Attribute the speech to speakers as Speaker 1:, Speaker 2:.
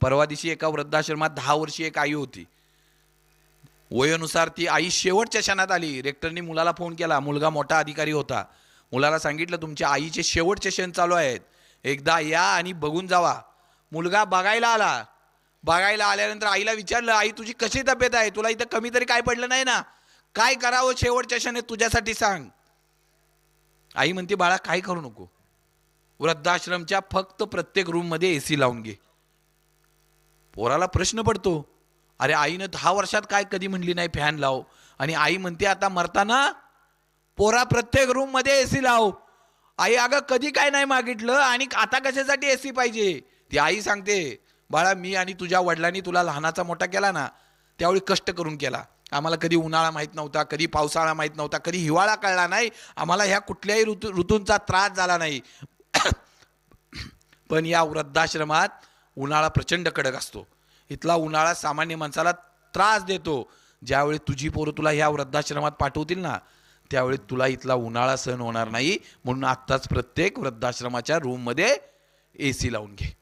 Speaker 1: परवा दिवशी एका वृद्धाश्रमात 10 वर्षीय एक आई होती. वयानुसार ती आई शेवटच्या क्षणात आली. रेक्टरनी मुलाला फोन केला. मुलगा मोठा अधिकारी होता. मुलाला सांगितलं तुमच्या आईचे शेवटचे क्षण चालू आहेत, एकदा या आणि बघून जावा. मुलगा बघायला आला. बघायला आल्यानंतर आईला विचारलं, आई तुझी कशी तब्येत आहे, तुला इथं कमी तरी काय पडलं नाही ना, काय करावं शेवटच्या क्षणी तुझ्यासाठी सांग. आई म्हणते बाळा काय करू नको, वृद्धाश्रमच्या फक्त प्रत्येक रूम मध्ये एसी लावून घे. पोराला प्रश्न पडतो, अरे आईनं 10 वर्षात काय कधी म्हणली नाही फॅन लाव, आणि आई म्हणते आता मरताना पोरा प्रत्येक रूम मध्ये एसी लाव. आई अगं कधी काय नाही मागितलं आणि आता कशासाठी एसी पाहिजे. ती आई सांगते बाळा मी आणि तुझ्या वडिलांनी तुला लहानाचा मोठा केला ना, त्यावेळी कष्ट करून केला. आम्हाला कधी उन्हाळा माहीत नव्हता, कधी पावसाळा माहीत नव्हता, कधी हिवाळा कळला नाही, आम्हाला ह्या कुठल्याही ऋतूंचा त्रास झाला नाही. पण या वृद्धाश्रमात उन्हाळा प्रचंड कडक असतो. इथला उन्हाळा सामान्य माणसाला त्रास देतो. ज्यावेळी तुझी पोरं तुला ह्या वृद्धाश्रमात पाठवतील ना, त्यावेळी तुला इथला उन्हाळा सहन होणार नाही. म्हणून आत्ताच प्रत्येक वृद्धाश्रमाच्या रूममध्ये एसी लावून घे.